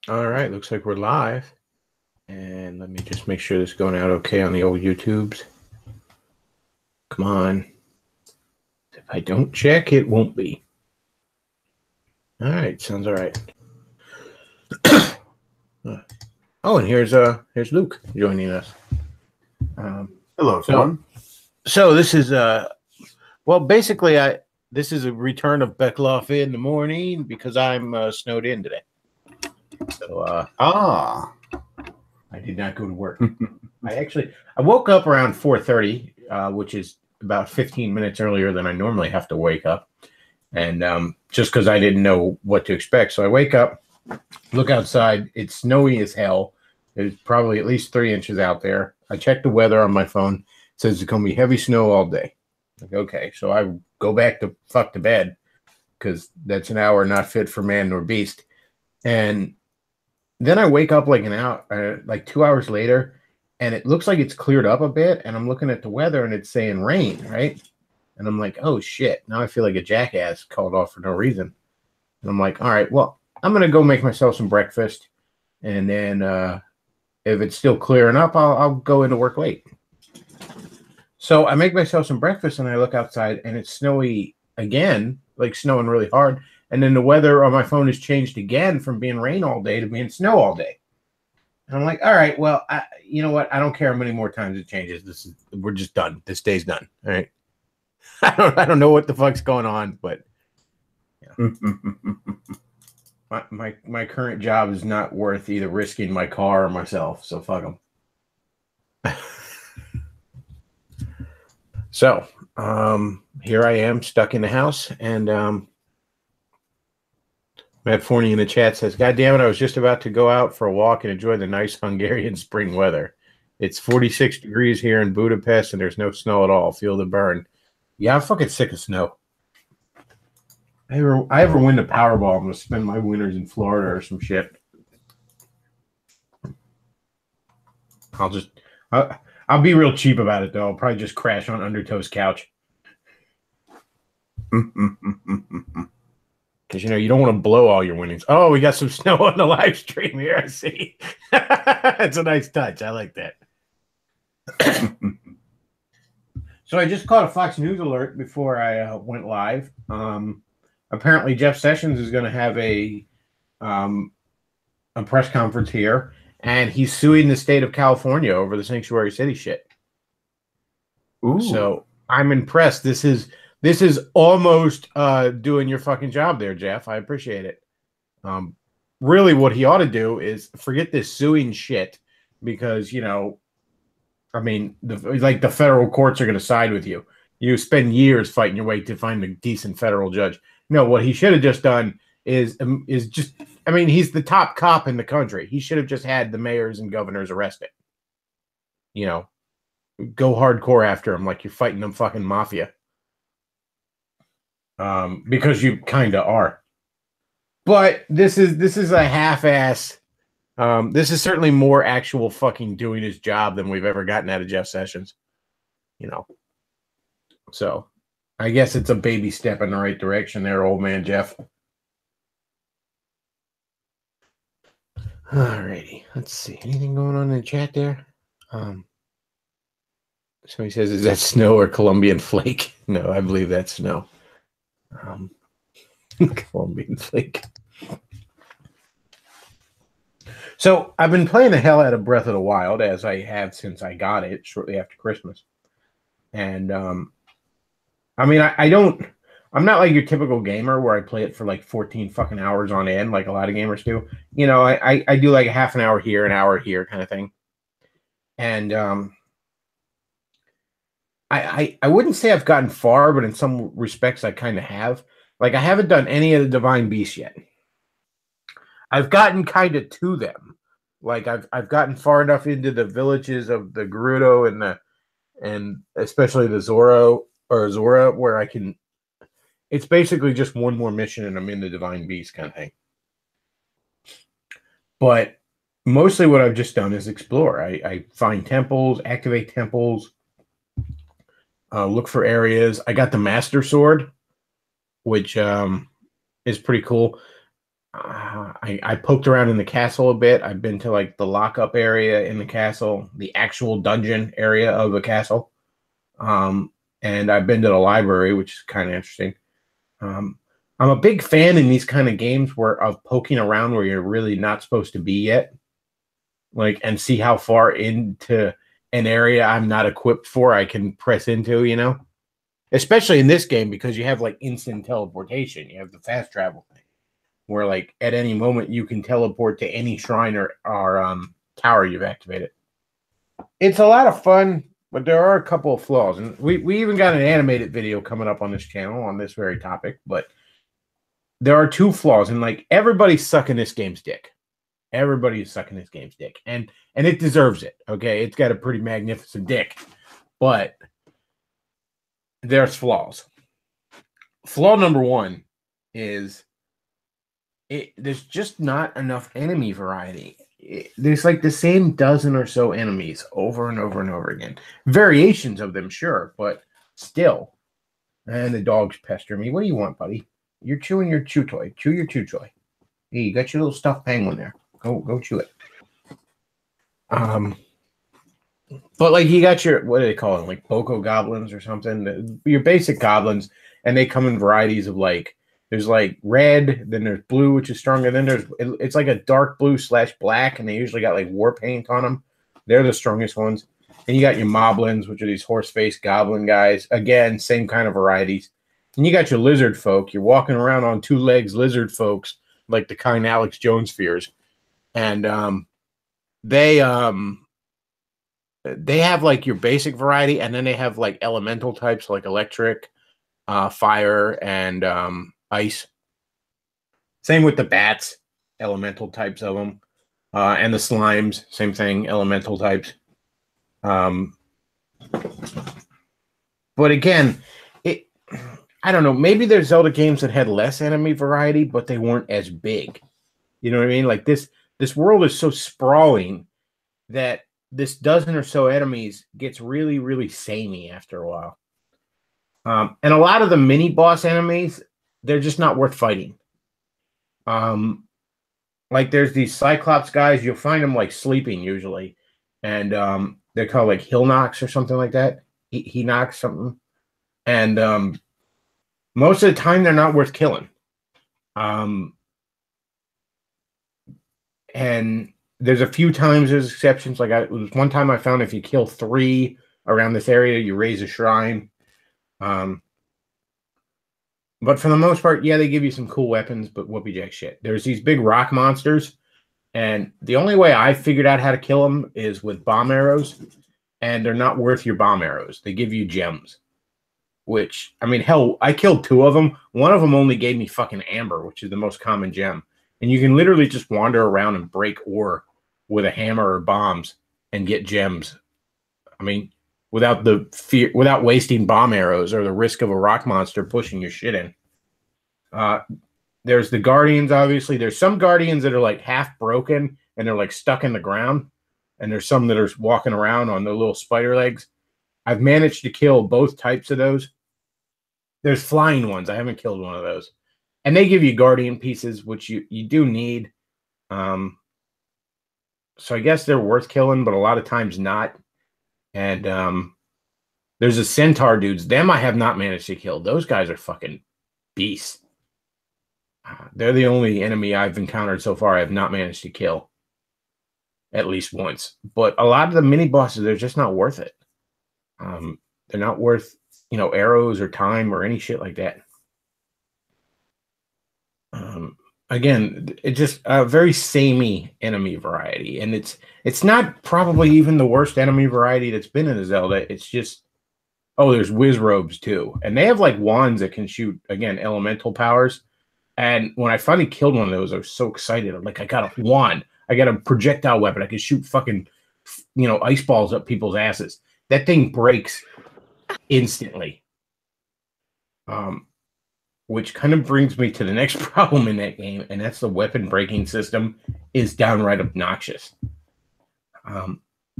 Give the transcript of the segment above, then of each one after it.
All right, looks like we're live. And let me just make sure this is going out okay on the old YouTubes. Come on. If I don't check, it won't be. All right, sounds all right. Oh, and here's Luke joining us. Hello, everyone. So this is well, basically, this is a return of Bechtloff in the morning because I'm snowed in today. So I did not go to work. I woke up around 4:30, which is about 15 minutes earlier than I normally have to wake up, and just because I didn't know what to expect. So I wake up, look outside. It's snowy as hell. There's probably at least 3 inches out there. I check the weather on my phone. It says it's going to be heavy snow all day. Like, okay, so I go back to fuck to bed because that's an hour not fit for man nor beast. And then I wake up like an hour, like 2 hours later, and it looks like it's cleared up a bit. And I'm looking at the weather, and it's saying rain, right? And I'm like, oh shit! Now I feel like a jackass called off for no reason. And I'm like, all right, well, I'm gonna go make myself some breakfast, and then if it's still clearing up, I'll go into work late. So I make myself some breakfast, and I look outside, and it's snowy again, like snowing really hard. And then the weather on my phone has changed again from being rain all day to being snow all day. And I'm like, all right, well, you know what? I don't care how many more times it changes. We're just done. This day's done. All right. I don't know what the fuck's going on, but yeah. my current job is not worth either risking my car or myself. So fuck them. So here I am stuck in the house, and Matt Forney in the chat says, God damn it, I was just about to go out for a walk and enjoy the nice Hungarian spring weather. It's 46 degrees here in Budapest, and there's no snow at all. Feel the burn. Yeah, I'm fucking sick of snow. I ever win the Powerball, I'm going to spend my winters in Florida or some shit. I'll be real cheap about it, though. I'll probably just crash on Undertow's couch. Because, you don't want to blow all your winnings. Oh, we got some snow on the live stream here, I see. That's a nice touch. I like that. So I just caught a Fox News alert before I went live. Apparently, Jeff Sessions is going to have a press conference here, and he's suing the state of California over the sanctuary city shit. Ooh. So I'm impressed. This is almost doing your fucking job there, Jeff. I appreciate it. Really, what he ought to do is forget this suing shit because, I mean, the federal courts are going to side with you. You spend years fighting your way to find a decent federal judge. No, what he should have just done is just, I mean, he's the top cop in the country. He should have just had the mayors and governors arrested. Go hardcore after him like you're fighting them fucking mafia. Because you kind of are. But this is a half-ass. This is certainly more actual fucking doing his job than we've ever gotten out of Jeff Sessions. So I guess it's a baby step in the right direction there, old man Jeff. Alrighty, let's see. Anything going on in the chat there? So he says, is that snow or Colombian flake? No, I believe that's snow. Colombian flake. So I've been playing the hell out of Breath of the Wild, as I have since I got it shortly after Christmas. And I mean, I'm not like your typical gamer where I play it for like 14 fucking hours on end, like a lot of gamers do. I do like a half an hour here, an hour here kind of thing. And I wouldn't say I've gotten far, but in some respects I kind of have. Like, I haven't done any of the Divine Beasts yet. I've gotten kind of to them. Like, I've gotten far enough into the villages of the Gerudo and especially the Zora where I can. It's basically just one more mission and I'm in the Divine Beast kind of thing. But mostly what I've just done is explore. I find temples, activate temples, look for areas. I got the Master Sword, which is pretty cool. I poked around in the castle a bit. I've been to like the lockup area in the castle, the actual dungeon area of the castle. And I've been to the library, which is kind of interesting. Um, I'm a big fan in these kind of games where of poking around where you're really not supposed to be yet, like, and see how far into an area I'm not equipped for I can press into, you know? Especially in this game because you have like instant teleportation. You have the fast travel thing where like at any moment you can teleport to any shrine or tower you've activated. It's a lot of fun, but there are a couple of flaws. And we even got an animated video coming up on this channel on this very topic, but there are two flaws, and like everybody's sucking this game's dick. Everybody is sucking this game's dick. And it deserves it. Okay. It's got a pretty magnificent dick. But there's flaws. Flaw number one is there's just not enough enemy variety. There's like the same dozen or so enemies over and over and over again. Variations of them, sure, but still. And the dog's pestering me. What do you want, buddy? You're chewing your chew toy. Chew your chew toy. Hey, you got your little stuffed penguin there. Go chew it. But like you got your, what do they call it? Like Boko goblins or something. Your basic goblins, and they come in varieties of like, there's like red, then there's blue, which is stronger. Then it's like a dark blue / black, and they usually got like war paint on them. They're the strongest ones. And you got your moblins, which are these horse-faced goblin guys. Again, same kind of varieties. And you got your lizard folk. You're walking around on two legs, lizard folks, like the kind Alex Jones fears. And they have like your basic variety, and then they have like elemental types like electric, fire, and ice. Same with the bats, elemental types of them, and the slimes, same thing, elemental types. But again, I don't know. Maybe there's Zelda games that had less enemy variety, but they weren't as big. You know what I mean? Like this world is so sprawling that this dozen or so enemies gets really, really samey after a while. And a lot of the mini boss enemies, they're just not worth fighting. Like there's these Cyclops guys, you'll find them like sleeping usually. And they're called like Hill Knocks or something like that. He knocks something. And most of the time they're not worth killing. And there's a few times there's exceptions. Like it was one time I found if you kill 3 around this area, you raise a shrine. But for the most part, yeah, they give you some cool weapons, but whoopee jack shit. There's these big rock monsters, and the only way I figured out how to kill them is with bomb arrows, and they're not worth your bomb arrows. They give you gems, which, I mean, hell, I killed 2 of them. One of them only gave me fucking amber, which is the most common gem. And you can literally just wander around and break ore with a hammer or bombs and get gems. I mean, without the fear, without wasting bomb arrows or the risk of a rock monster pushing your shit in. There's the guardians, obviously. There's some guardians that are like half broken and they're like stuck in the ground. And there's some that are walking around on their little spider legs. I've managed to kill both types of those. There's flying ones. I haven't killed one of those. And they give you guardian pieces, which you do need. So I guess they're worth killing, but a lot of times not. And there's the centaur dudes. Them I have not managed to kill. Those guys are fucking beasts. They're the only enemy I've encountered so far I have not managed to kill. At least once. But a lot of the mini bosses, they're just not worth it. They're not worth, arrows or time or any shit like that. Again, it's just a very samey enemy variety, and it's not probably even the worst enemy variety that's been in a Zelda. It's just, there's whiz robes too, and they have like wands that can shoot, again, elemental powers. And when I finally killed one of those, I was so excited. I'm like, I got a wand, I got a projectile weapon, I can shoot fucking, ice balls up people's asses. That thing breaks instantly. Which kind of brings me to the next problem in that game, and that's the weapon breaking system is downright obnoxious.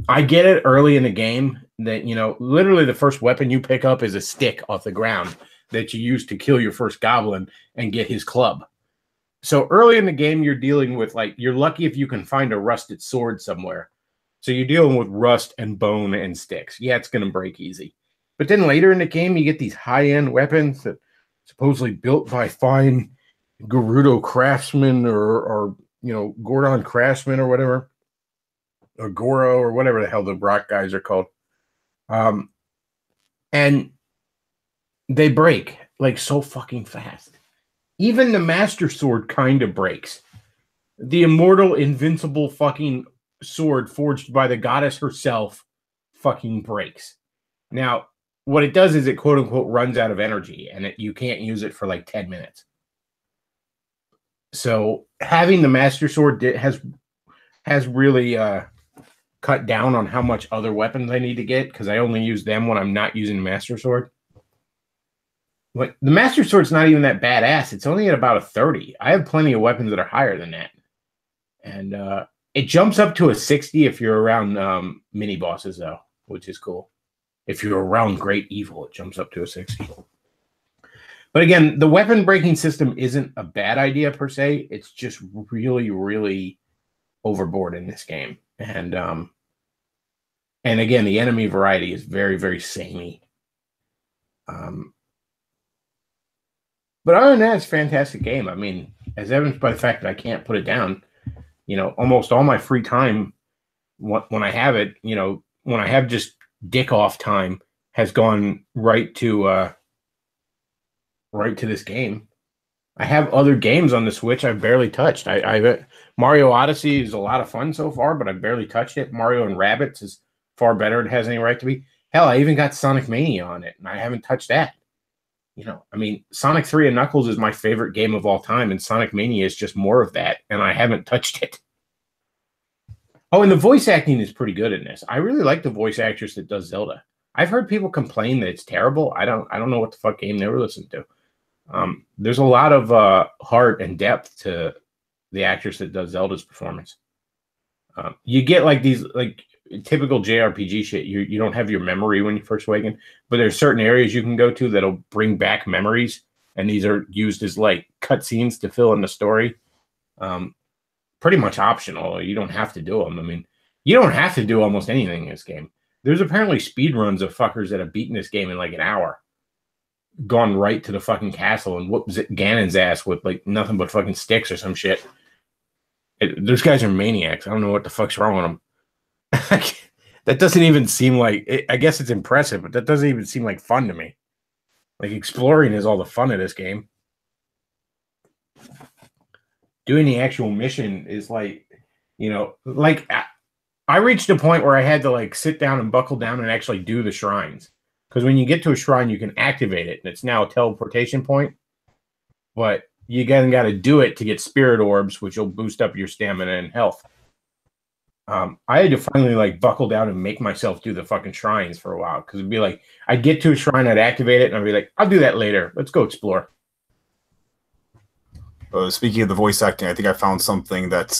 I get it early in the game that, literally the first weapon you pick up is a stick off the ground that you use to kill your first goblin and get his club. So early in the game, you're dealing with like you're lucky if you can find a rusted sword somewhere. So you're dealing with rust and bone and sticks. Yeah, it's gonna break easy. But then later in the game, you get these high-end weapons that supposedly built by fine Gerudo craftsmen or Gordon craftsmen or whatever, or Goro or whatever the hell the rock guys are called. And they break like so fucking fast. Even the Master Sword kind of breaks. The immortal, invincible fucking sword forged by the goddess herself fucking breaks. Now, what it does is it quote unquote runs out of energy and you can't use it for like 10 minutes. So having the Master Sword has really cut down on how much other weapons I need to get because I only use them when I'm not using the Master Sword. Like, the Master Sword's not even that badass. It's only at about a 30. I have plenty of weapons that are higher than that. And it jumps up to a 60 if you're around mini bosses, though, which is cool. If you're around Great Evil, it jumps up to a 60. But again, the weapon breaking system isn't a bad idea per se. It's just really, really overboard in this game. And again, the enemy variety is very, very samey. But other than that, it's a fantastic game. I mean, as evidenced by the fact that I can't put it down, almost all my free time when I have it, when I have just dick off time, has gone right to this game. I have other games on the Switch I've barely touched. I Mario Odyssey is a lot of fun so far, but I've barely touched it. Mario and Rabbids is far better. It has any right to be. Hell, I even got Sonic Mania on it, and I haven't touched that. I mean, Sonic 3 and Knuckles is my favorite game of all time, and Sonic Mania is just more of that, and I haven't touched it. Oh, and the voice acting is pretty good in this. I really like the voice actress that does Zelda. I've heard people complain that it's terrible. I don't know what the fuck game they were listening to. There's a lot of heart and depth to the actress that does Zelda's performance. You get like these like typical JRPG shit. You don't have your memory when you first awaken, but there's certain areas you can go to that'll bring back memories, and these are used as like cutscenes to fill in the story. Pretty much optional. You don't have to do them. I mean, you don't have to do almost anything in this game. There's apparently speed runs of fuckers that have beaten this game in like an hour, gone right to the fucking castle and whooped Ganon's ass with like nothing but fucking sticks or some shit. Those guys are maniacs. I don't know what the fuck's wrong with them. That doesn't even seem like it. I guess it's impressive, but that doesn't even seem like fun to me. Like, exploring is all the fun of this game. Doing the actual mission is like, like I reached a point where I had to like sit down and buckle down and actually do the shrines. Because when you get to a shrine, you can activate it, and it's now a teleportation point. But you got to do it to get spirit orbs, which will boost up your stamina and health. I had to finally like buckle down and make myself do the fucking shrines for a while, because it'd be like I'd get to a shrine, I'd activate it, and I'd be like, I'll do that later. Let's go explore. Speaking of the voice acting, I think I found something that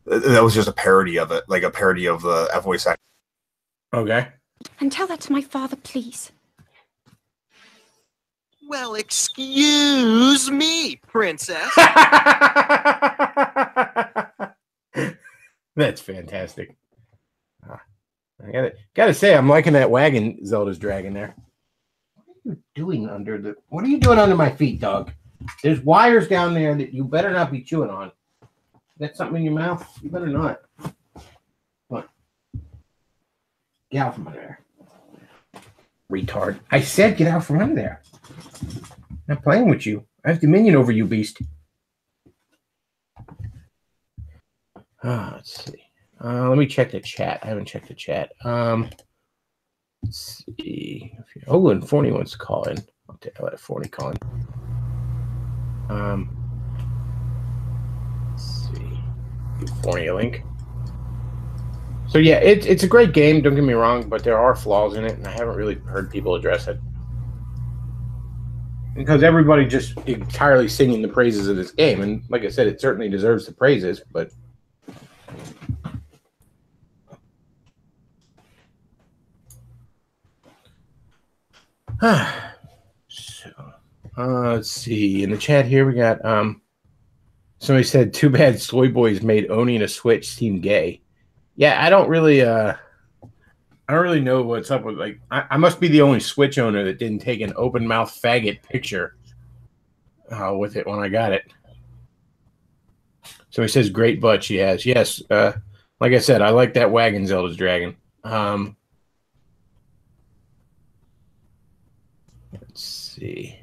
was just a parody of it, like a parody of the voice acting. Okay. And tell that to my father, please. Well, excuse me, princess. That's fantastic. I gotta say, I'm liking that wagon Zelda's dragging there. What are you doing under my feet, dog? There's wires down there that you better not be chewing on. Got something in your mouth? You better not. What? Get out from under there. Retard. I said get out from under there. I'm not playing with you. I have dominion over you, beast. Let's see. Let me check the chat. I haven't checked the chat. Let's see. And Forney wants to call in. I'll let Forney call in. Let's see. Give Forney a link. So yeah, it's a great game. Don't get me wrong, but there are flaws in it, and I haven't really heard people address it. Because everybody just entirely singing the praises of this game, and like I said, it certainly deserves the praises, but. So, let's see. In the chat here, we got Somebody said, "Too bad Soy Boys made owning a Switch seem gay." Yeah, I don't really know what's up with I must be the only Switch owner that didn't take an open mouth faggot picture with it when I got it. So he says, "Great butt she has." Yes, like I said, I like that wagon Zelda's dragging. Let's see.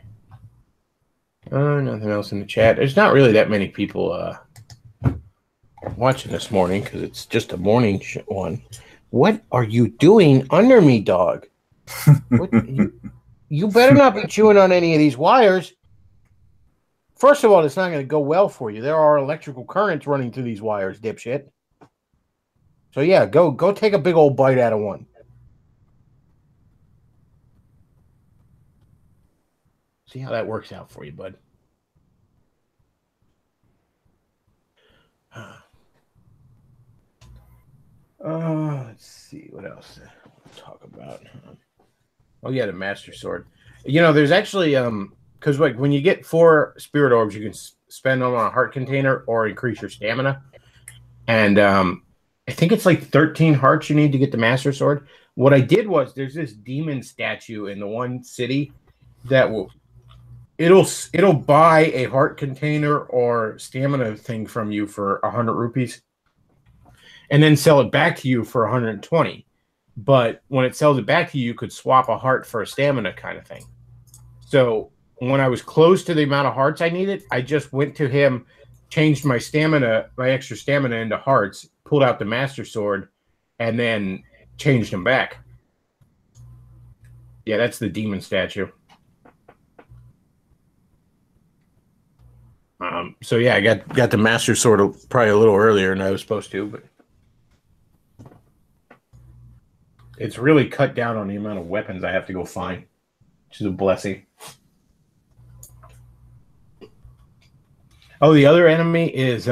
Nothing else in the chat. There's not really that many people watching this morning because it's just a morning one. What are you doing under me, dog? You better not be chewing on any of these wires. First of all, it's not going to go well for you. There are electrical currents running through these wires, dipshit. So yeah, go take a big old bite out of one. See how that works out for you, bud. Let's see what else to talk about. Oh yeah, the Master Sword. You know, there's actually because like when you get 4 spirit orbs, you can spend them on a heart container or increase your stamina. And I think it's like 13 hearts you need to get the Master Sword. What I did was there's this demon statue in the one city that it'll buy a heart container or stamina thing from you for 100 rupees and then sell it back to you for 120. But when it sells it back to you, you could swap a heart for a stamina kind of thing. So when I was close to the amount of hearts I needed, I just went to him, changed my extra stamina into hearts, pulled out the Master Sword, and then changed them back. Yeah, that's the demon statue. So yeah, I got the Master Sword probably a little earlier than I was supposed to, but it's really cut down on the amount of weapons I have to go find, which is a blessing. Oh, the other enemy is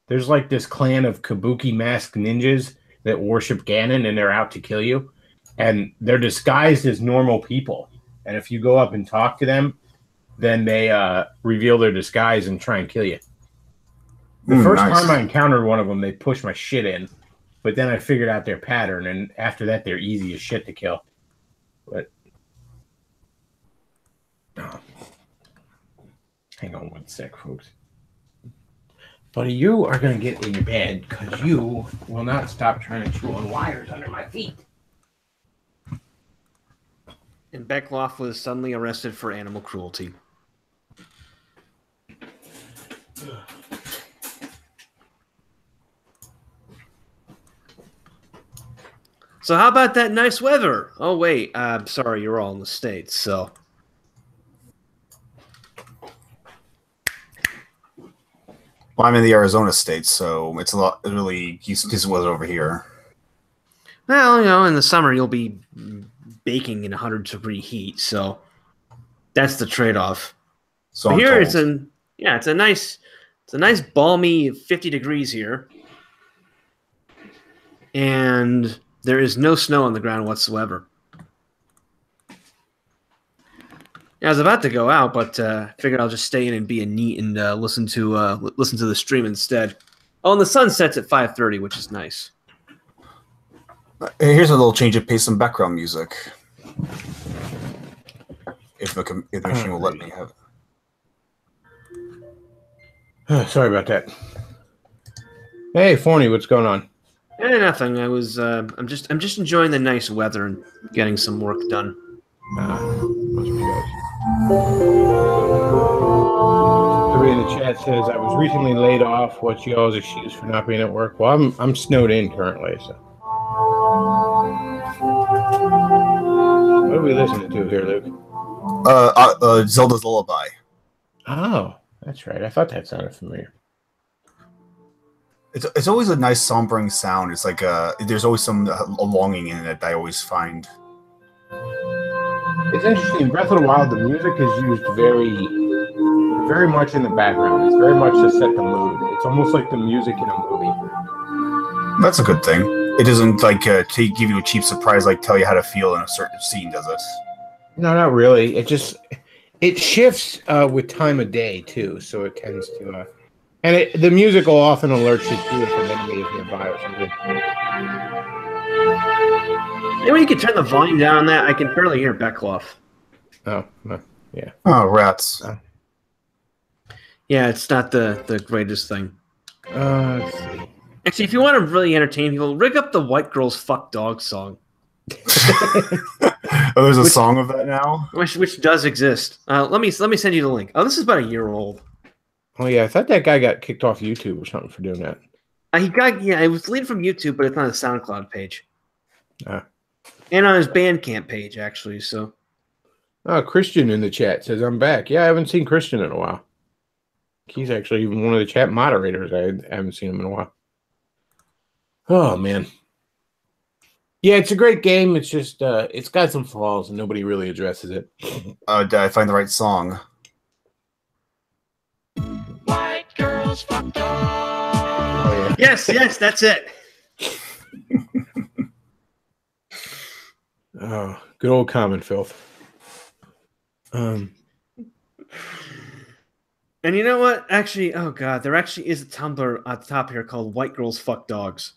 there's like this clan of kabuki masked ninjas that worship Ganon, and they're out to kill you, and they're disguised as normal people. And if you go up and talk to them, then they reveal their disguise and try and kill you. The first time I encountered one of them, they pushed my shit in, but then I figured out their pattern, and after that, they're easy as shit to kill. But hang on one sec, folks. Buddy, you are going to get in your bed because you will not stop trying to chew on wires under my feet. And Bechtloff was suddenly arrested for animal cruelty. So how about that nice weather? Oh, wait. I'm sorry, you're all in the States, so... Well, I'm in the Arizona state, so it's a lot really decent weather over here. Well, you know, in the summer you'll be baking in 100-degree heat, so that's the trade-off. So here it's a nice balmy 50 degrees here, and there is no snow on the ground whatsoever. I was about to go out, but figured I'll just stay in and be a neat and listen to the stream instead. Oh, and the sun sets at 5:30, which is nice. Here's a little change of pace and background music. If the machine will let me have it. Sorry about that. Hey, Forney, what's going on? Nothing. I was I'm just enjoying the nice weather and getting some work done. Must be good. Somebody in the chat says I was recently laid off. What's y'all's excuse for not being at work? Well, I'm snowed in currently. So, what are we listening to here, Luke? Zelda's Lullaby. Oh, that's right. I thought that sounded familiar. It's always a nice sombering sound. It's like there's always some longing in it that I always find. It's interesting. Breath of the Wild, the music is used very much in the background. It's very much to set the mood. It's almost like the music in a movie. That's a good thing. It doesn't like give you a cheap surprise, like tell you how to feel in a certain scene, does it? No, not really. It shifts with time of day too, so it tends to. And the music will often alert you to if an enemy is nearby or something. Maybe you could turn the volume down on that. I can barely hear Bechtloff. Oh, no. Yeah. Oh, rats. Yeah, it's not the greatest thing. Let's see. Actually, if you want to really entertain people, rig up the White Girls Fuck Dogs song. Oh, there's a song of that now? Which does exist. Let me send you the link. Oh, this is about a year old. Oh, yeah. I thought that guy got kicked off YouTube or something for doing that. It was deleted from YouTube, but it's on his SoundCloud page. Ah. And on his Bandcamp page, actually. So. Oh, Christian in the chat says, I'm back. Yeah, I haven't seen Christian in a while. He's actually even one of the chat moderators. I haven't seen him in a while. Oh, man. Yeah, it's a great game. It's just, it's got some flaws and nobody really addresses it. Did I find the right song? White girls fuck dogs. Oh, yeah. Yes, that's it. Oh, good old common filth. And you know what? Actually, oh god, there actually is a Tumblr at the top here called White Girls Fuck Dogs.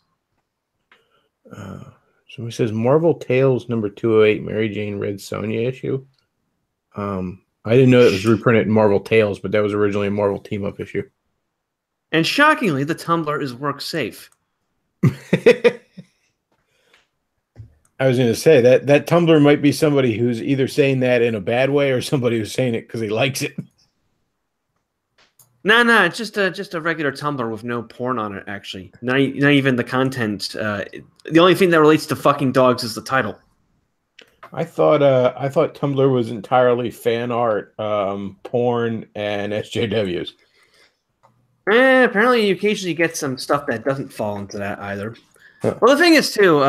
Somebody says Marvel Tales number 208, Mary Jane Red Sonya issue. I didn't know it was reprinted in Marvel Tales, but that was originally a Marvel Team Up issue. And shockingly, the Tumblr is work safe. I was going to say that Tumblr might be somebody who's either saying that in a bad way or somebody who's saying it because he likes it. No, it's just a regular Tumblr with no porn on it. Actually, not even the content. The only thing that relates to fucking dogs is the title. I thought Tumblr was entirely fan art, porn, and SJWs. Apparently, you occasionally get some stuff that doesn't fall into that either. Huh. Well, the thing is, too,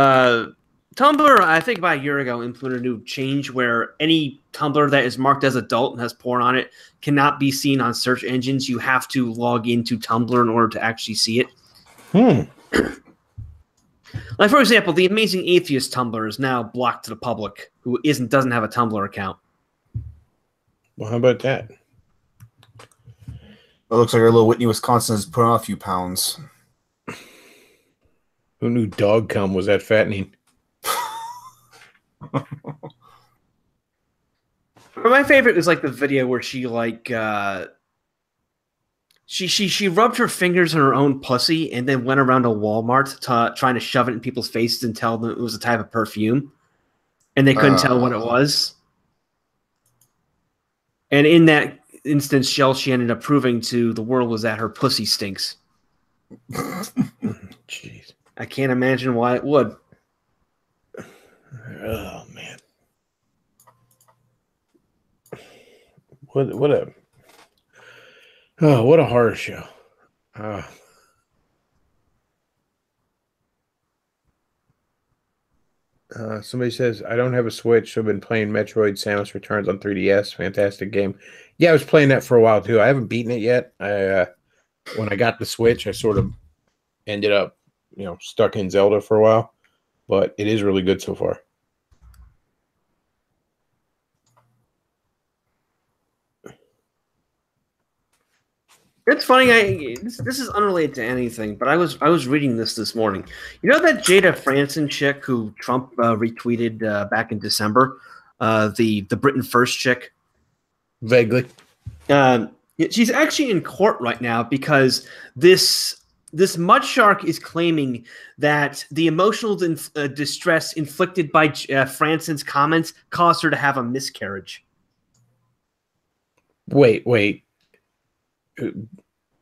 Tumblr, I think about a year ago, implemented a new change where any Tumblr that is marked as adult and has porn on it cannot be seen on search engines. You have to log into Tumblr in order to actually see it. Like, for example, the Amazing Atheist Tumblr is now blocked to the public who doesn't have a Tumblr account. Well, how about that? It looks like our little Whitney, Wisconsin has put on a few pounds. Who knew dog cum was that fattening? My favorite is like the video where she she rubbed her fingers in her own pussy and then went around a Walmart trying to shove it in people's faces and tell them it was a type of perfume, and they couldn't tell what it was. And in that instance, she ended up proving to the world was that her pussy stinks. Jeez, I can't imagine why it would. Oh man, what a horror show. Somebody says I don't have a Switch, so I've been playing Metroid: Samus Returns on 3DS. Fantastic game. Yeah, I was playing that for a while too. I haven't beaten it yet. When I got the Switch, I sort of ended up, stuck in Zelda for a while, but it is really good so far. It's funny. This is unrelated to anything, but I was reading this morning. You know that Jada Franson chick who Trump retweeted back in December, the Britain First chick. Vaguely. She's actually in court right now because this mud shark is claiming that the emotional distress inflicted by Franson's comments caused her to have a miscarriage. Wait.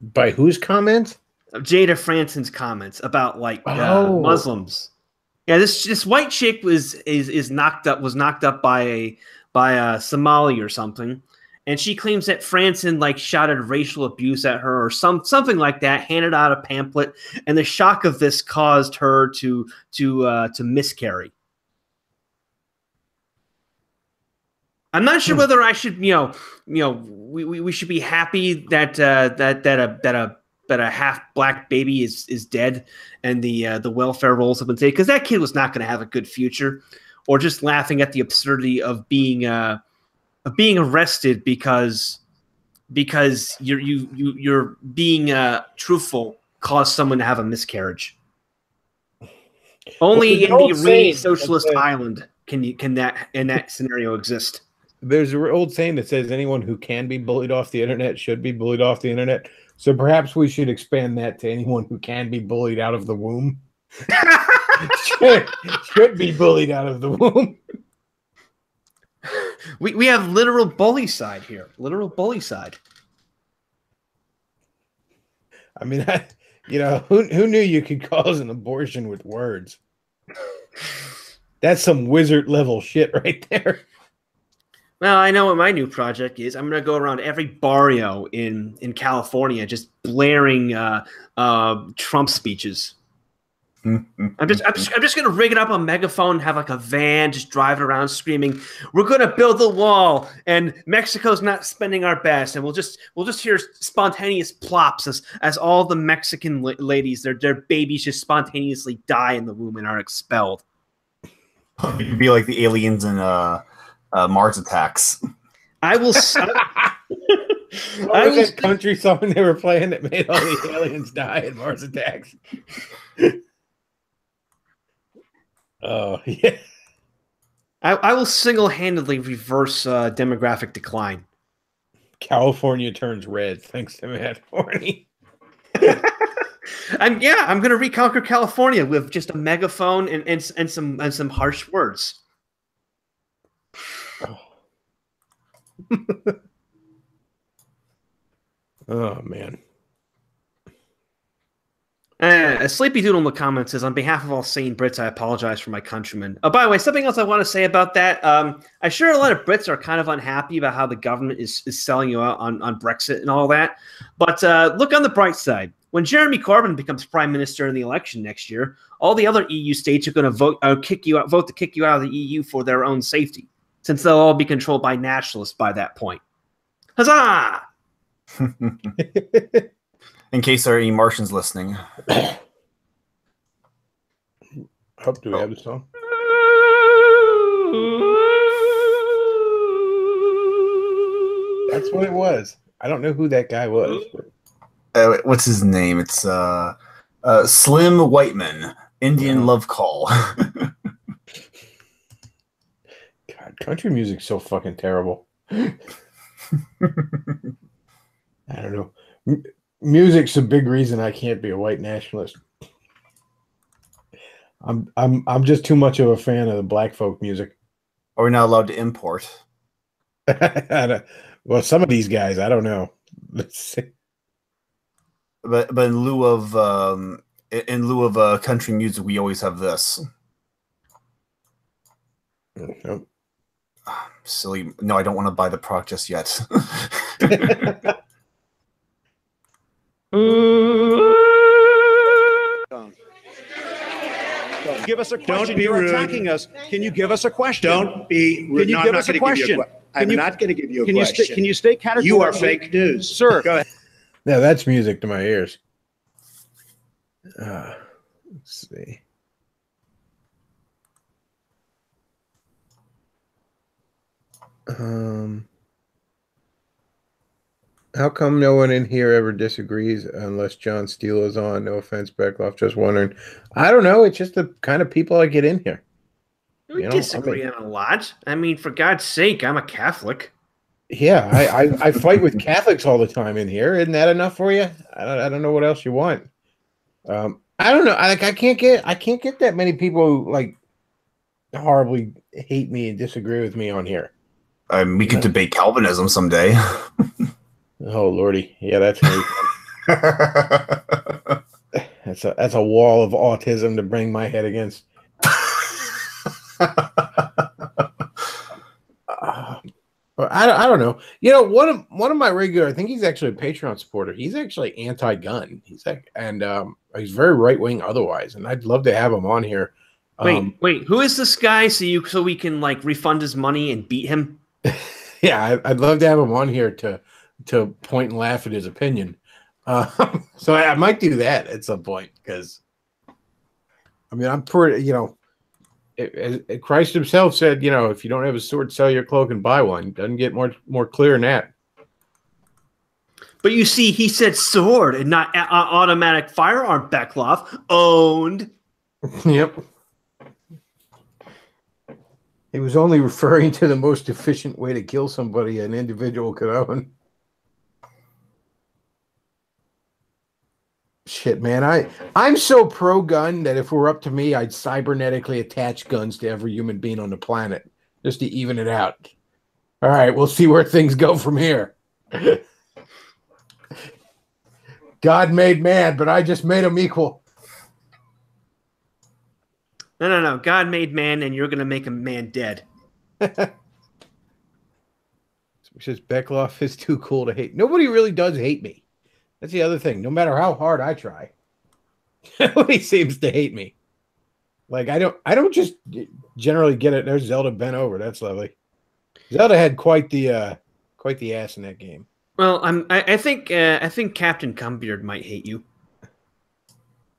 By whose comments? Jada Franson's comments about Muslims. Yeah, this white chick was knocked up by a Somali or something, and she claims that Franson shouted racial abuse at her or something like that. Handed out a pamphlet, and the shock of this caused her to miscarry. I'm not sure whether I should, we should be happy that a half black baby is dead and the welfare rolls have been taken, because that kid was not going to have a good future, or just laughing at the absurdity of being arrested because because you're being truthful caused someone to have a miscarriage. Only in the really socialist island can that in that scenario exist. There's an old saying that says anyone who can be bullied off the internet should be bullied off the internet. So perhaps we should expand that to anyone who can be bullied out of the womb. should be bullied out of the womb. We have literal bully side here. Literal bully side. I mean, who knew you could cause an abortion with words? That's some wizard level shit right there. Well, I know what my new project is. I'm going to go around every barrio in California just blaring Trump speeches. I'm just going to rig it up on megaphone, have like a van just driving around screaming, "We're going to build the wall, and Mexico's not spending our best," and we'll just hear spontaneous plops as all the Mexican ladies, their babies just spontaneously die in the womb and are expelled. You'd be like the aliens in Mars Attacks. I will. What was that country song they were playing that made all the aliens die in Mars Attacks? Oh, yeah. I will single-handedly reverse demographic decline. California turns red thanks to Matt Forney. I'm going to reconquer California with just a megaphone and some harsh words. Oh man. A Sleepy Doodle in the comments says, "On behalf of all sane Brits, I apologize for my countrymen." Oh, by the way, something else I want to say about that. I'm sure a lot of Brits are kind of unhappy about how the government is selling you out on Brexit and all that. But look on the bright side. When Jeremy Corbyn becomes prime minister in the election next year, all the other EU states are going to vote to kick you out of the EU for their own safety, since they'll all be controlled by nationalists by that point. Huzzah! In case there are any Martians listening. Hope do we have the song? That's what it was. I don't know who that guy was. What's his name? It's Slim Whiteman, Indian Love Call. God, country music's so fucking terrible. I don't know. Music's a big reason I can't be a white nationalist. I'm just too much of a fan of the black folk music. Are we not allowed to import? Well, some of these guys, I don't know. Let's see. But in lieu of country music, we always have this. Nope. Silly. No, I don't want to buy the product just yet. Give us a question. Don't be You're rude. attacking us. Can you give us a question? Don't be rude. Can you No, give I'm us not a gonna give you question? I'm not going to give you a Can question. can you stay categorically? You are fake news. Sir. Go ahead. Now that's music to my ears. Let's see. How come no one in here ever disagrees unless John Steele is on? No offense, Bechtloff. Just wondering. I don't know. It's just the kind of people I get in here. We disagree on a lot. I mean, for God's sake, I'm a Catholic. Yeah, I fight with Catholics all the time in here. Isn't that enough for you? I don't know what else you want. I don't know. I can't get that many people who like horribly hate me and disagree with me on here. We could debate Calvinism someday. Oh lordy, yeah, that's that's a wall of autism to bang my head against. I don't know. You know, one of my regular, I think he's actually a Patreon supporter. He's actually anti-gun. He's like, and he's very right wing otherwise. And I'd love to have him on here. Wait, who is this guy? So we can like refund his money and beat him. Yeah, I'd love to have him on here to point and laugh at his opinion. So I might do that at some point because, I mean, I'm pretty, you know, Christ himself said, you know, if you don't have a sword, sell your cloak and buy one. Doesn't get more clear than that. But you see, he said sword and not automatic firearm, Bechtloff. Owned. Yep. He was only referring to the most efficient way to kill somebody an individual could own. Shit, man. I'm so pro-gun that if it were up to me, I'd cybernetically attach guns to every human being on the planet just to even it out. All right, we'll see where things go from here. God made man, but I just made him equal. No. God made man, and you're going to make a man dead. Which says Bechtloff is too cool to hate. Nobody really does hate me. That's the other thing. No matter how hard I try, nobody seems to hate me. Like I don't just generally get it. There's Zelda bent over. That's lovely. Zelda had quite the ass in that game. Well, I think Captain Cumbeard might hate you.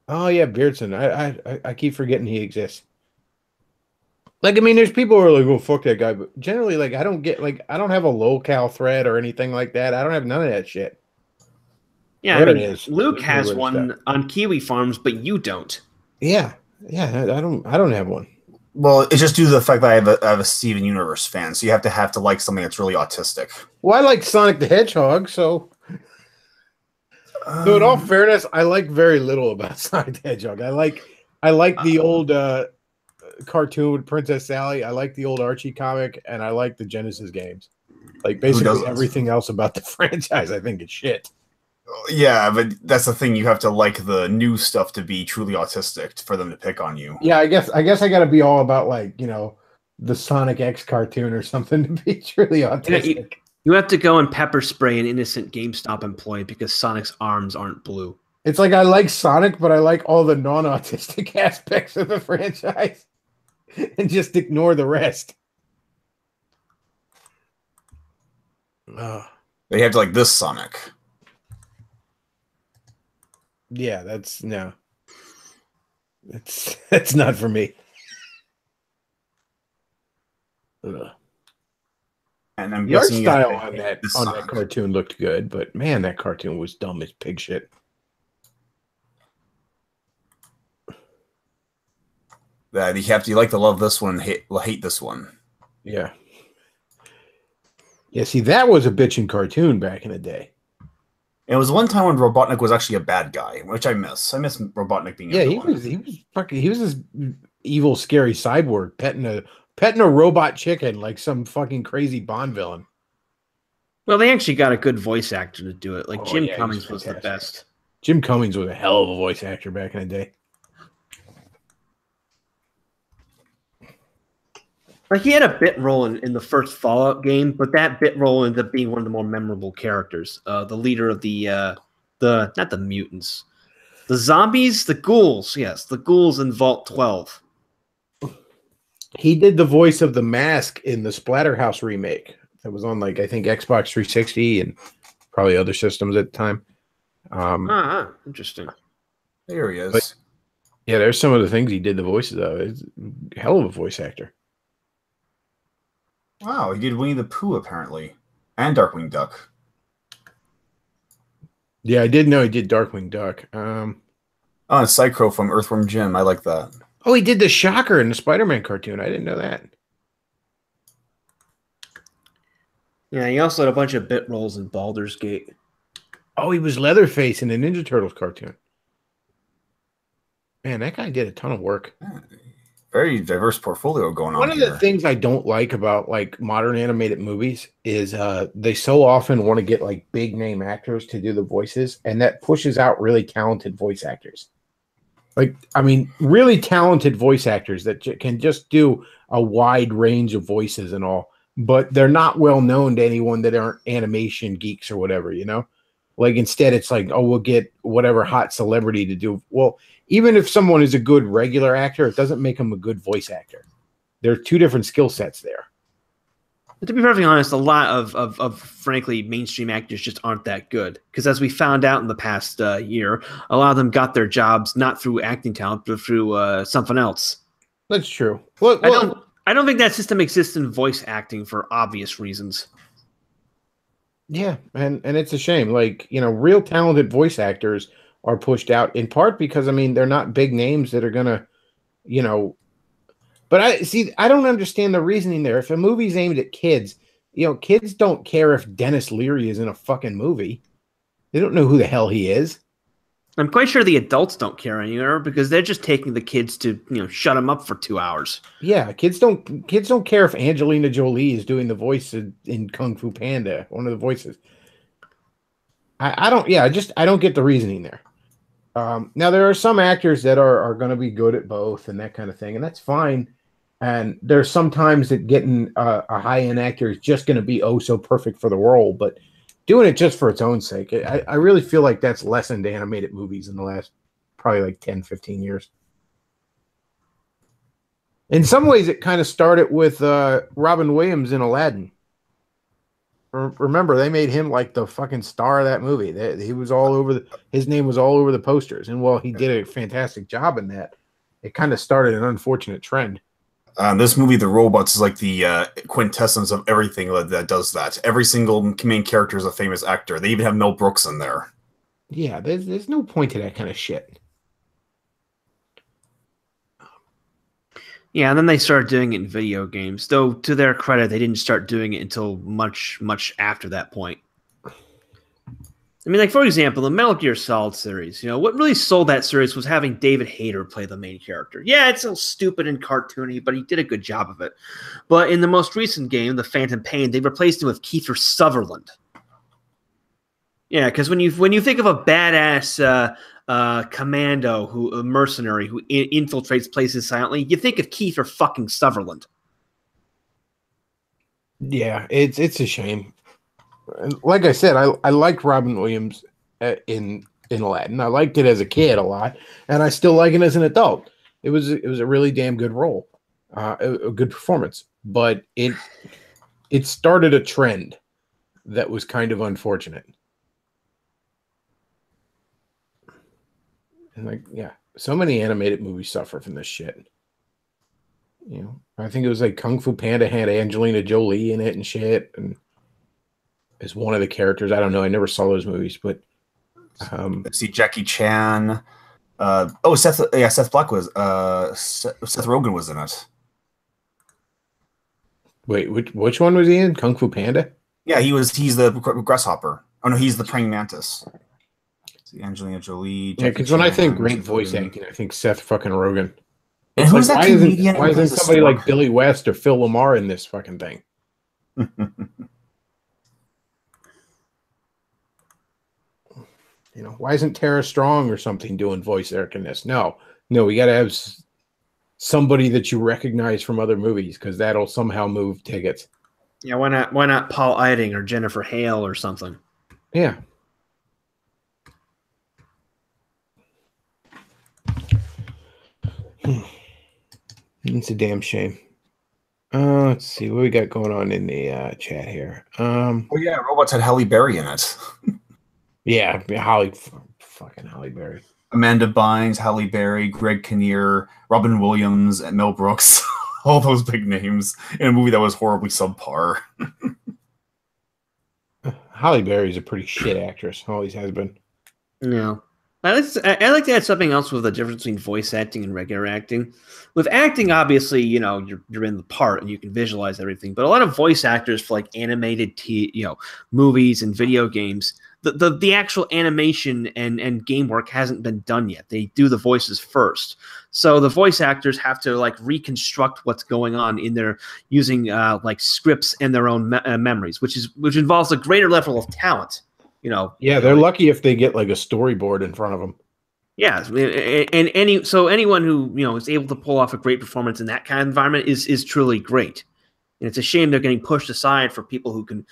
Oh yeah, Beardson. I keep forgetting he exists. Like, I mean, there's people who are like, "Oh, fuck that guy," but generally, like, I don't have a locale thread or anything like that. I don't have none of that shit. Yeah, There I mean, it is. Luke has one on Kiwi Farms, but you don't. Yeah. I don't have one. Well, it's just due to the fact that I have a Steven Universe fan, so you have to like something that's really autistic. Well, I like Sonic the Hedgehog, so. So in all fairness, I like very little about Sonic the Hedgehog. I like the old cartoon with Princess Sally. I like the old Archie comic, and I like the Genesis games. Like basically everything else about the franchise, I think is shit. Yeah, but that's the thing. You have to like the new stuff to be truly autistic for them to pick on you. Yeah, I guess I got to be all about like the Sonic X cartoon or something to be truly autistic. You have to go and pepper spray an innocent GameStop employee because Sonic's arms aren't blue. It's like I like Sonic, but I like all the non-autistic aspects of the franchise, and just ignore the rest. They have to like this Sonic. Yeah, that's not for me. Ugh. And I'm the art guessing style on that cartoon looked good, but man, that cartoon was dumb as pig shit. That you like to love this one, hate this one. Yeah. Yeah, see, that was a bitchin' cartoon back in the day. And it was one time when Robotnik was actually a bad guy, which I miss. I miss Robotnik being a villain. he was this evil, scary cyborg petting a robot chicken like some fucking crazy Bond villain. Well, they actually got a good voice actor to do it. Like Jim yeah, Cummings was the best. Jim Cummings was a hell of a voice actor back in the day. Like he had a bit role in the first Fallout game, but that bit role ended up being one of the more memorable characters. The leader of the not the mutants, the zombies, the ghouls. Yes, the ghouls in Vault 12. He did the voice of the Mask in the Splatterhouse remake that was on, like, I think Xbox 360 and probably other systems at the time. Interesting. There he is. But, yeah, there's some of the things he did the voices of. He's a hell of a voice actor. Wow, he did Winnie the Pooh apparently, and Darkwing Duck. Yeah, I did know he did Darkwing Duck. And Psycho from Earthworm Jim. I like that. Oh, he did the Shocker in the Spider-Man cartoon. I didn't know that. Yeah, he also had a bunch of bit roles in Baldur's Gate. Oh, he was Leatherface in the Ninja Turtles cartoon. Man, that guy did a ton of work. Very diverse portfolio going on. One of the things I don't like about like modern animated movies is they so often want to get like big name actors to do the voices, and that pushes out really talented voice actors. Like, I mean, really talented voice actors that can just do a wide range of voices and all, but they're not well known to anyone that aren't animation geeks or whatever, Like instead, it's like, oh, we'll get whatever hot celebrity to do. Well, even if someone is a good regular actor, it doesn't make them a good voice actor. There are two different skill sets there. But to be perfectly honest, a lot of frankly mainstream actors just aren't that good. Because as we found out in the past year, a lot of them got their jobs not through acting talent, but through something else. That's true. Well, I don't think that system exists in voice acting for obvious reasons. Yeah, and it's a shame. Like, real talented voice actors are pushed out in part because I mean they're not big names that are gonna, you know. But I don't understand the reasoning there. If a movie's aimed at kids, kids don't care if Dennis Leary is in a fucking movie. They don't know who the hell he is. I'm quite sure the adults don't care anymore because they're just taking the kids to, shut them up for 2 hours. Yeah, kids don't care if Angelina Jolie is doing the voice in Kung Fu Panda, one of the voices. I don't get the reasoning there. Now there are some actors that are going to be good at both and that kind of thing, and that's fine. And there's sometimes that getting a high-end actor is just going to be oh so perfect for the role, but doing it just for its own sake, I really feel like that's lessened animated movies in the last probably like 10, 15 years. In some ways, it kind of started with Robin Williams in Aladdin. Remember, they made him like the fucking star of that movie. He was all over his name was all over the posters, and while he did a fantastic job in that, it kind of started an unfortunate trend. This movie, The Robots, is like the quintessence of everything that does that. Every single main character is a famous actor. They even have Mel Brooks in there. Yeah, there's no point to that kind of shit. Yeah, and then they started doing it in video games. Though, to their credit, they didn't start doing it until much, much after that point. I mean, like, for example, the Metal Gear Solid series, what really sold that series was having David Hayter play the main character. Yeah, it's so stupid and cartoony, but he did a good job of it. But in the most recent game, The Phantom Pain, they replaced him with Kiefer Sutherland. Yeah, because when you think of a badass commando, a mercenary who infiltrates places silently, you think of Kiefer fucking Sutherland. Yeah, it's a shame. Like I said, I liked Robin Williams in Aladdin. I liked it as a kid a lot, and I still like it as an adult. It was a really damn good role, a good performance. But it started a trend that was kind of unfortunate. And so many animated movies suffer from this shit. I think it was like Kung Fu Panda had Angelina Jolie in it and shit, and as one of the characters. I don't know. I never saw those movies, but see Jackie Chan. Seth Black was Seth Rogen was in it. Wait, which one was he in? Kung Fu Panda? Yeah, he's the grasshopper. Oh no, he's the praying mantis. See Angelina Jolie. Yeah, because when I think great voice acting, I think Seth fucking Rogen. And who's that comedian? Why isn't somebody like Billy West or Phil Lamar in this fucking thing? Why isn't Tara Strong or something doing voice acting in this? No, we got to have somebody that you recognize from other movies because that'll somehow move tickets. Yeah, why not Paul Eiding or Jennifer Hale or something? Yeah. It's a damn shame. Let's see what we got going on in the chat here. Robots had Halle Berry in it. Yeah, fucking Halle Berry. Amanda Bynes, Halle Berry, Greg Kinnear, Robin Williams, and Mel Brooks. All those big names in a movie that was horribly subpar. Halle Berry's a pretty shit actress. Always has been. Yeah. I like to add something else with the difference between voice acting and regular acting. With acting, obviously, you're in the part and you can visualize everything. But a lot of voice actors for like animated movies and video games, the actual animation and game work hasn't been done yet. They do the voices first. So the voice actors have to like reconstruct what's going on in their using like scripts and their own memories, which involves a greater level of talent. They're lucky if they get like a storyboard in front of them. Yeah, and anyone who is able to pull off a great performance in that kind of environment is truly great. And it's a shame they're getting pushed aside for people who can,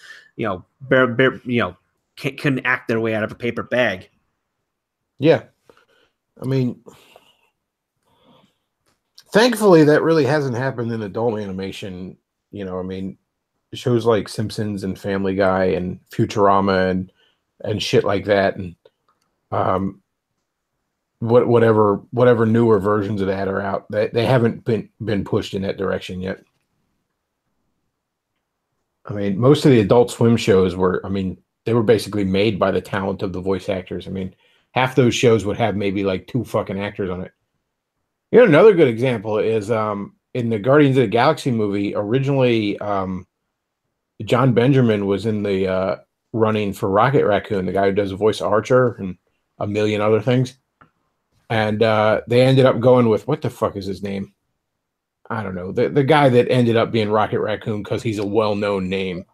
can act their way out of a paper bag. Yeah, I mean, thankfully that really hasn't happened in adult animation. Shows like Simpsons and Family Guy and Futurama and shit like that, and whatever newer versions of that are out, they haven't been pushed in that direction yet. I mean, most of the Adult Swim shows were, they were basically made by the talent of the voice actors. I mean, half those shows would have maybe like 2 fucking actors on it. You know, another good example is in the Guardians of the Galaxy movie. Originally, John Benjamin was in the running for Rocket Raccoon, the guy who does the voice of Archer and a million other things. And they ended up going with, what the fuck is his name? I don't know. The guy that ended up being Rocket Raccoon because he's a well-known name.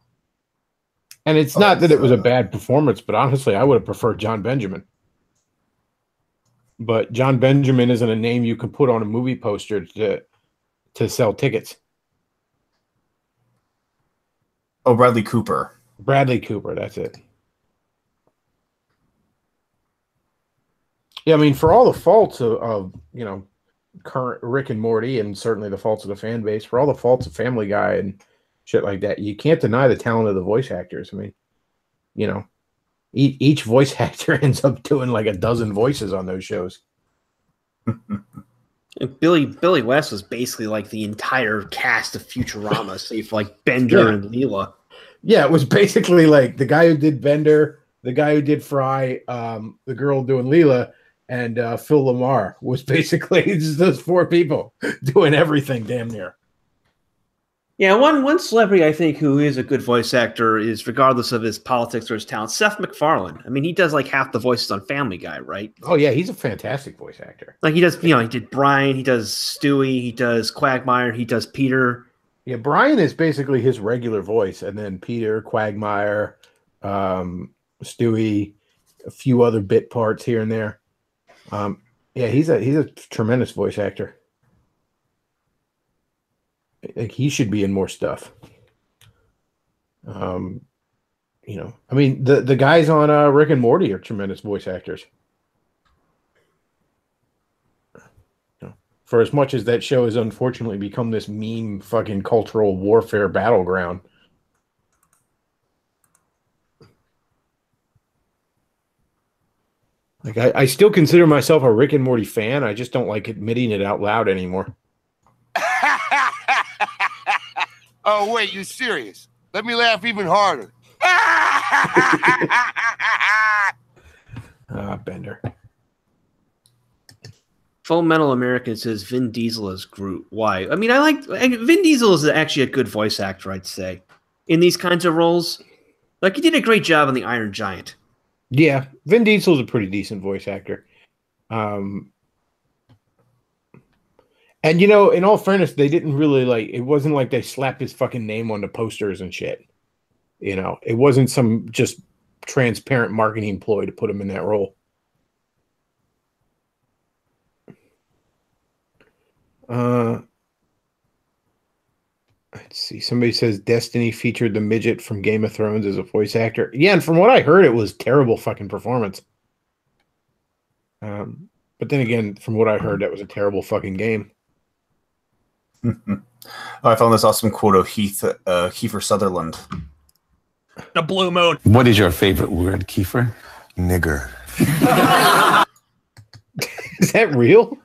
And it's not that it was a bad performance, but honestly, I would have preferred John Benjamin. But John Benjamin isn't a name you can put on a movie poster to sell tickets. Oh, Bradley Cooper. Bradley Cooper, that's it. Yeah, I mean, for all the faults of you know, current Rick and Morty, and certainly the faults of the fan base, for all the faults of Family Guy and shit like that, you can't deny the talent of the voice actors. I mean, you know, each voice actor ends up doing like a dozen voices on those shows. Billy West was basically like the entire cast of Futurama, save for like Bender and Leela. Yeah, it was basically like the guy who did Bender, the guy who did Fry, the girl doing Leela, and Phil Lamar was basically just those 4 people doing everything damn near. Yeah, one celebrity I think who is a good voice actor is, regardless of his politics or his talent, Seth MacFarlane. I mean, he does like half the voices on Family Guy, right? Oh yeah, he's a fantastic voice actor. Like he does, you know, he did Brian, he does Stewie, he does Quagmire, he does Peter. Yeah, Brian is basically his regular voice, and then Peter, Quagmire, Stewie, a few other bit parts here and there. Yeah, he's a tremendous voice actor. Like he should be in more stuff. You know, I mean, the guys on Rick and Morty are tremendous voice actors. You know, for as much as that show has unfortunately become this meme fucking cultural warfare battleground. Like I still consider myself a Rick and Morty fan. I just don't like admitting it out loud anymore. Oh, wait, you serious? Let me laugh even harder. Bender. Full Metal American says Vin Diesel as Groot. Why? I mean, Vin Diesel is actually a good voice actor, I'd say, in these kinds of roles. Like, he did a great job on the Iron Giant. Yeah, Vin Diesel's a pretty decent voice actor. And, you know, in all fairness, they didn't really, like, it wasn't like they slapped his fucking name on the posters and shit. You know, it wasn't some just transparent marketing ploy to put him in that role. Let's see. Somebody says Destiny featured the midget from Game of Thrones as a voice actor. Yeah, and from what I heard, it was terrible fucking performance. But then again, from what I heard, that was a terrible fucking game. I found this awesome quote of Kiefer Sutherland. The blue moon. What is your favorite word, Kiefer? Nigger. Is that real?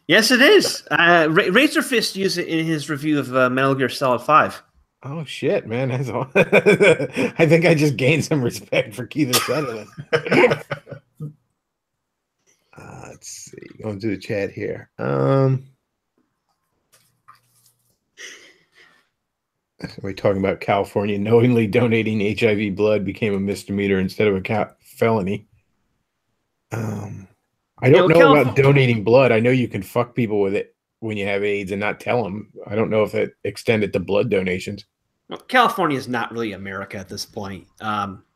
Yes, it is. Razor Fist used it in his review of Metal Gear Solid 5. Oh, shit, man. That's all. I think I just gained some respect for Kiefer Sutherland. Let's see. Going to the chat here. Somebody talking about California knowingly donating HIV blood became a misdemeanor instead of a felony. I don't know about donating blood. I know you can fuck people with it when you have AIDS and not tell them. I don't know if it extended to blood donations. Well, California is not really America at this point.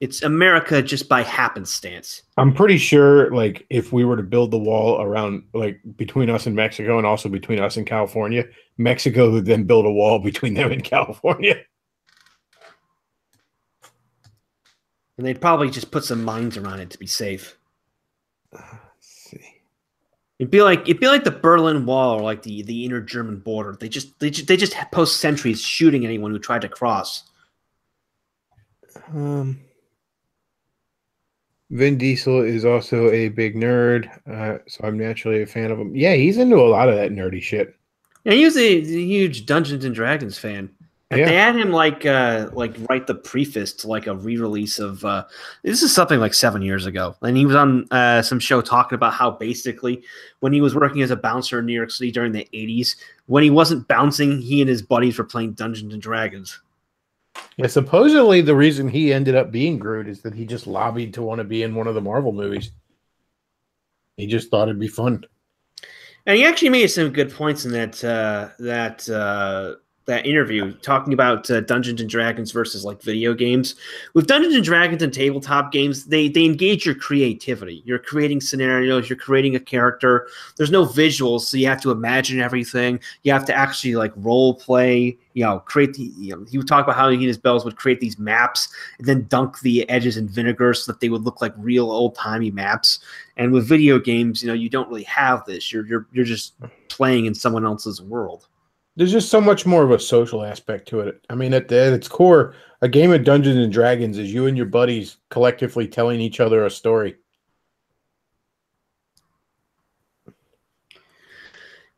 It's America just by happenstance. I'm pretty sure, like, if we were to build the wall around, like, between us and Mexico and also between us and California, Mexico would then build a wall between them and California. And they'd probably just put some mines around it to be safe. Let's see. It'd be like the Berlin Wall or like the inner German border. They just post sentries shooting anyone who tried to cross. Vin Diesel is also a big nerd, so I'm naturally a fan of him. Yeah, he's into a lot of that nerdy shit. Yeah, he was a huge Dungeons and Dragons fan. Yeah. They had him like write the preface to like a re-release of this is something like 7 years ago, and he was on some show talking about how basically when he was working as a bouncer in New York City during the 80s, when he wasn't bouncing, he and his buddies were playing Dungeons and Dragons. Yeah, supposedly the reason he ended up being Groot is that he just lobbied to want to be in one of the Marvel movies. He just thought it'd be fun. And he actually made some good points in that interview, talking about Dungeons and Dragons versus like video games. With Dungeons and Dragons and tabletop games, they engage your creativity. You're creating scenarios, you're creating a character. There's no visuals, so you have to imagine everything. You have to actually like role play. Create the. He would talk about how he and his bells would create these maps and then dunk the edges in vinegar so that they would look like real old timey maps. And with video games, you don't really have this. You're just playing in someone else's world. There's just so much more of a social aspect to it. I mean, at its core, a game of Dungeons and Dragons is you and your buddies collectively telling each other a story.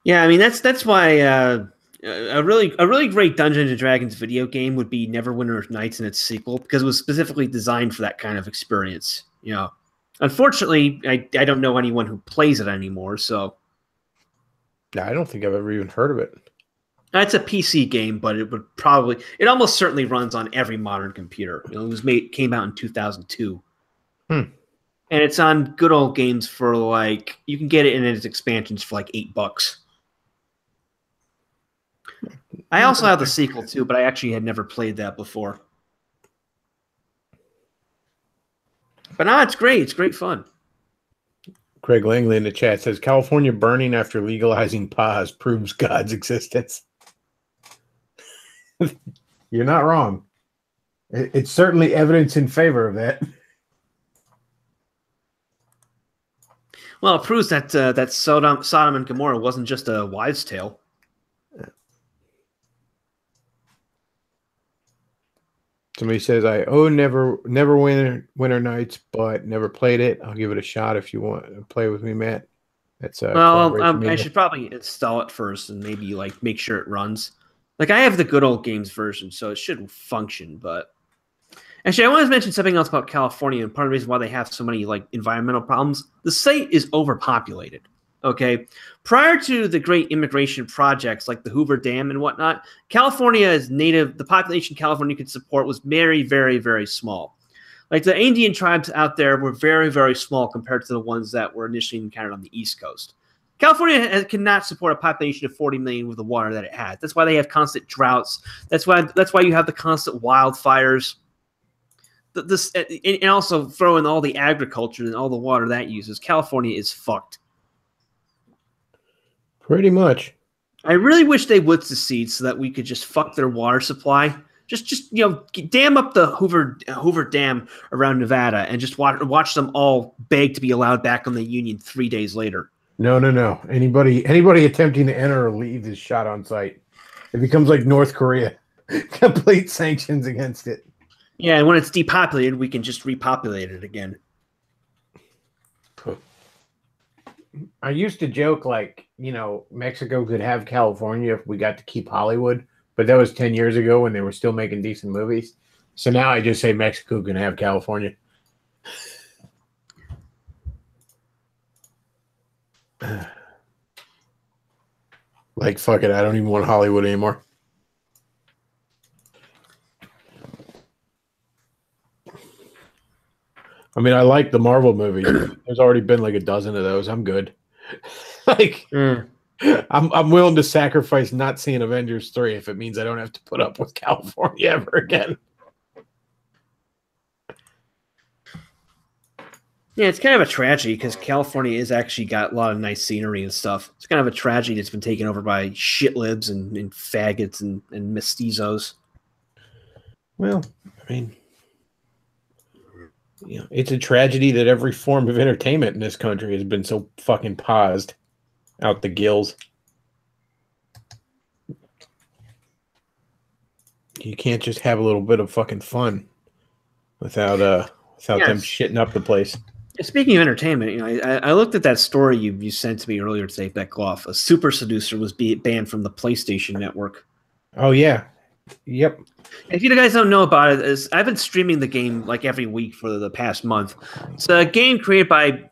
Yeah, I mean that's why a really great Dungeons and Dragons video game would be Neverwinter Nights and its sequel, because it was specifically designed for that kind of experience. Unfortunately, I don't know anyone who plays it anymore. So, I don't think I've ever even heard of it. It's a PC game, but it almost certainly runs on every modern computer. It came out in 2002. And it's on Good Old Games for you can get it in its expansions for like $8. I also have the sequel too, but I actually had never played that before. But no, it's great. It's great fun. Craig Langley in the chat says California burning after legalizing pause proves God's existence. You're not wrong. It's certainly evidence in favor of that. Well, it proves that that Sodom and Gomorrah wasn't just a wives' tale. Somebody says I never winter nights, but never played it. I'll give it a shot if you want to play with me, Matt. That's I should probably install it first and maybe make sure it runs. I have the Good Old Games version, so it should function. But actually, I wanted to mention something else about California, and part of the reason why they have so many environmental problems. The state is overpopulated. Okay, prior to the great immigration projects like the Hoover Dam and whatnot, California is native. The population California could support was very, very, very small. The Indian tribes out there were very, very small compared to the ones that were initially encountered on the East Coast. California cannot support a population of 40 million with the water that it has. That's why they have constant droughts. That's why you have the constant wildfires. And also throw in all the agriculture and all the water that uses. California is fucked. Pretty much. I really wish they would secede so that we could just fuck their water supply. Just dam up the Hoover Dam around Nevada and just watch them all beg to be allowed back on the Union 3 days later. No. Anybody attempting to enter or leave is shot on sight. It becomes like North Korea. Complete sanctions against it. Yeah, and when it's depopulated, we can just repopulate it again. I used to joke Mexico could have California if we got to keep Hollywood, but that was 10 years ago when they were still making decent movies. So now I just say Mexico can have California. Fuck it. I don't even want Hollywood anymore. I mean, I like the Marvel movie. There's already been a dozen of those. I'm good. I'm willing to sacrifice not seeing Avengers 3 if it means I don't have to put up with California ever again. Yeah, it's kind of a tragedy because California has actually got a lot of nice scenery and stuff. It's kind of a tragedy that's been taken over by shitlibs and faggots and mestizos. Well, I mean, it's a tragedy that every form of entertainment in this country has been so fucking paused out the gills. You can't just have a little bit of fucking fun without them shitting up the place. Speaking of entertainment, I looked at that story you sent to me earlier today, Bechtloff. A super seducer was banned from the PlayStation Network. Oh yeah, Yep. If you guys don't know about it, I've been streaming the game like every week for the past month. It's a game created by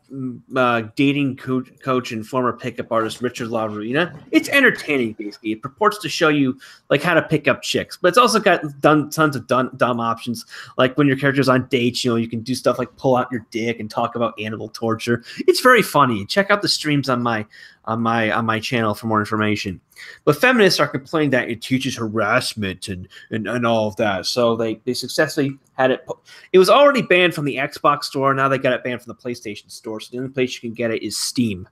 dating coach and former pickup artist Richard LaRuina. It's entertaining, basically. It purports to show you like how to pick up chicks, but it's also got tons of dumb options. Like when your character's on dates, you can do stuff like pull out your dick and talk about animal torture. It's very funny. Check out the streams on my channel for more information. But feminists are complaining that it teaches harassment and all of that. So they successfully had it. It was already banned from the Xbox store. Now they got it banned from the PlayStation store. So the only place you can get it is Steam.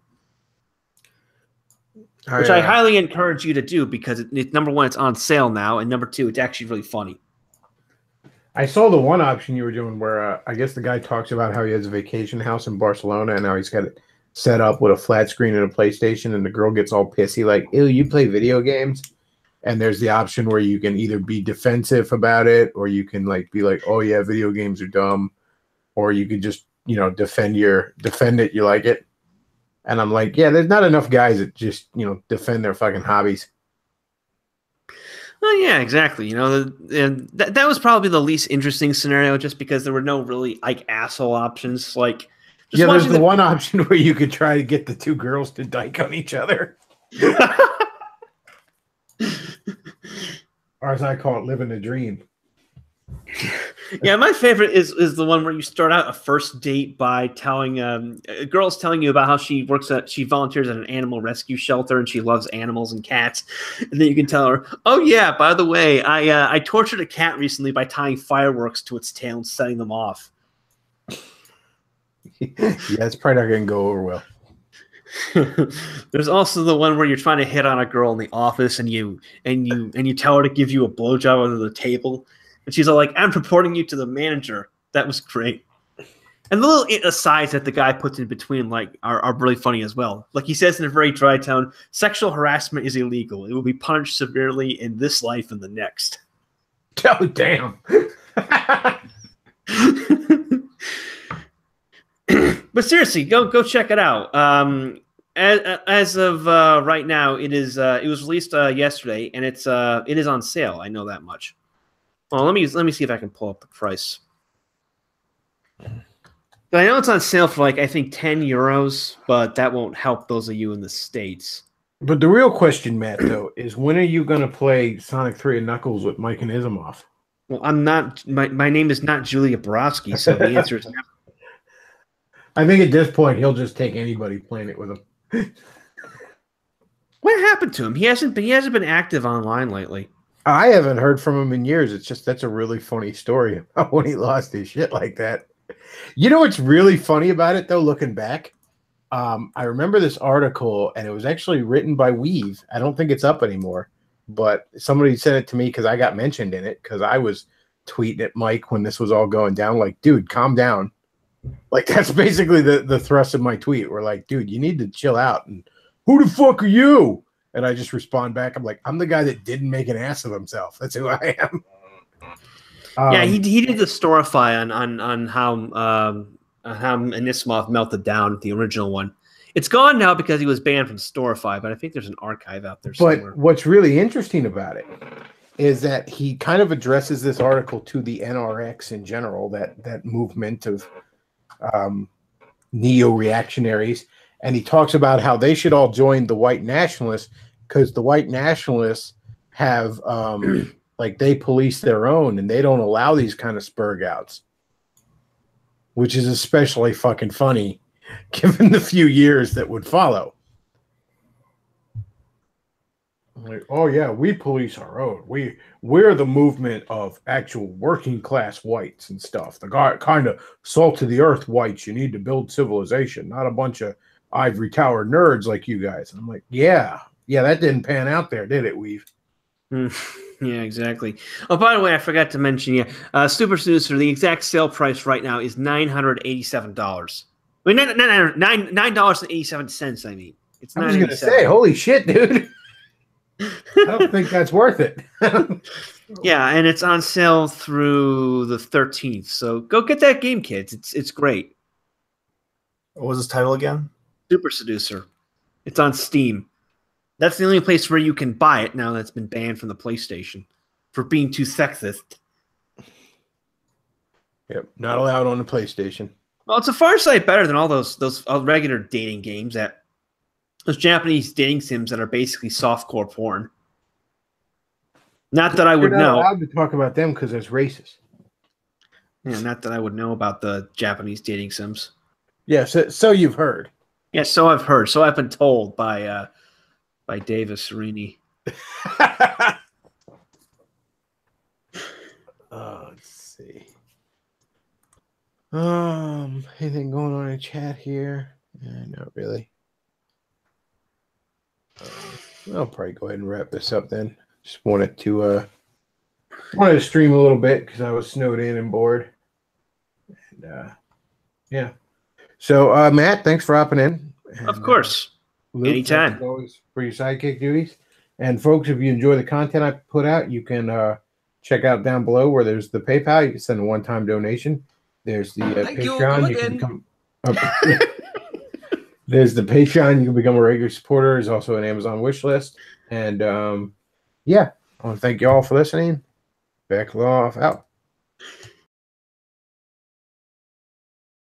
Which I highly encourage you to do because number one, it's on sale now. And number two, it's actually really funny. I saw the one option you were doing where I guess the guy talks about how he has a vacation house in Barcelona and how he's got it set up with a flat screen and a PlayStation, and the girl gets all pissy like, ew, you play video games? And there's the option where you can either be defensive about it or you can like be like, oh yeah, video games are dumb, or you could just, defend it, you like it. And I'm like, yeah, there's not enough guys that just, defend their fucking hobbies. Well, yeah, exactly. That was probably the least interesting scenario just because there were no really like asshole options. Like, there's the one option where you could try to get the two girls to dyke on each other. Or as I call it, living a dream. Yeah, my favorite is the one where you start out a first date by telling a girl's telling you about how she volunteers at an animal rescue shelter and she loves animals and cats, and then you can tell her, oh yeah, by the way, I tortured a cat recently by tying fireworks to its tail and setting them off. Yeah, it's probably not going to go over well. There's also the one where you're trying to hit on a girl in the office and you tell her to give you a blowjob under the table, and she's all like, "I'm reporting you to the manager." That was great. And the little asides that the guy puts in between are really funny as well. Like he says in a very dry tone, "Sexual harassment is illegal. It will be punished severely in this life and the next." Oh damn. But seriously, go check it out. As of right now, it was released yesterday, and it is on sale. I know that much. Well, let me see if I can pull up the price. I know it's on sale for I think €10, but that won't help those of you in the States. But the real question, Matt, though, is when are you going to play Sonic 3 and Knuckles with Mike and Isimoff? Well, I'm not. My name is not Julia Borowski, so the answer is no. I think at this point he'll just take anybody playing it with him. What happened to him? He hasn't been active online lately. I haven't heard from him in years. It's just that's a really funny story about when he lost his shit like that. You know what's really funny about it though, looking back? I remember this article and it was actually written by Weave. I don't think it's up anymore, but somebody sent it to me because I got mentioned in it because I was tweeting at Mike when this was all going down, like, dude, calm down. Like, that's basically the thrust of my tweet. We're like, dude, you need to chill out. And who the fuck are you? And I just respond back. I'm like, I'm the guy that didn't make an ass of himself. That's who I am. Yeah, he did the storify on how Anisimoff melted down the original one. It's gone now because he was banned from storify, but I think there's an archive out there somewhere. But what's really interesting about it is that he kind of addresses this article to the NRX in general, that movement of neo-reactionaries, and he talks about how they should all join the white nationalists because the white nationalists have they police their own and they don't allow these kind of spurg outs, which is especially fucking funny given the few years that would follow. Like, oh yeah, we police our own. We're the movement of actual working class whites and stuff. The kind of salt of the earth whites. You need to build civilization, not a bunch of ivory tower nerds like you guys. And I'm like, yeah, that didn't pan out there, did it, Weave? Yeah, exactly. Oh, by the way, I forgot to mention, Super Snoozer, the exact sale price right now is $987. I mean, $9.87. I mean, it's. I was gonna say, holy shit, dude. I don't think that's worth it. Yeah, and it's on sale through the 13th. So go get that game, kids. It's great. What was his title again? Super Seducer. It's on Steam. That's the only place where you can buy it now that's been banned from the PlayStation. for being too sexist. Yep, not allowed on the PlayStation. Well, it's a far sight better than all those regular dating games those Japanese dating sims that are basically softcore porn. Not that I would You're not know. allowed to talk about them because it's racist. Yeah, not that I would know about the Japanese dating sims. Yeah, so you've heard. Yeah, so I've heard. So I've been told by Davis Serini. Let's see. Anything going on in chat here? Not really. I'll probably go ahead and wrap this up then. Just wanted to stream a little bit because I was snowed in and bored. And yeah. So Matt, thanks for hopping in. And, Of course. Luke, Anytime. thanks as always for your sidekick duties. And folks, if you enjoy the content I put out, you can check out down below where there's the PayPal. You can send a one-time donation. There's the Patreon. You can become. There's the Patreon. You can become a regular supporter. There's also an Amazon wish list. And yeah, I want to thank you all for listening. Bechtloff out.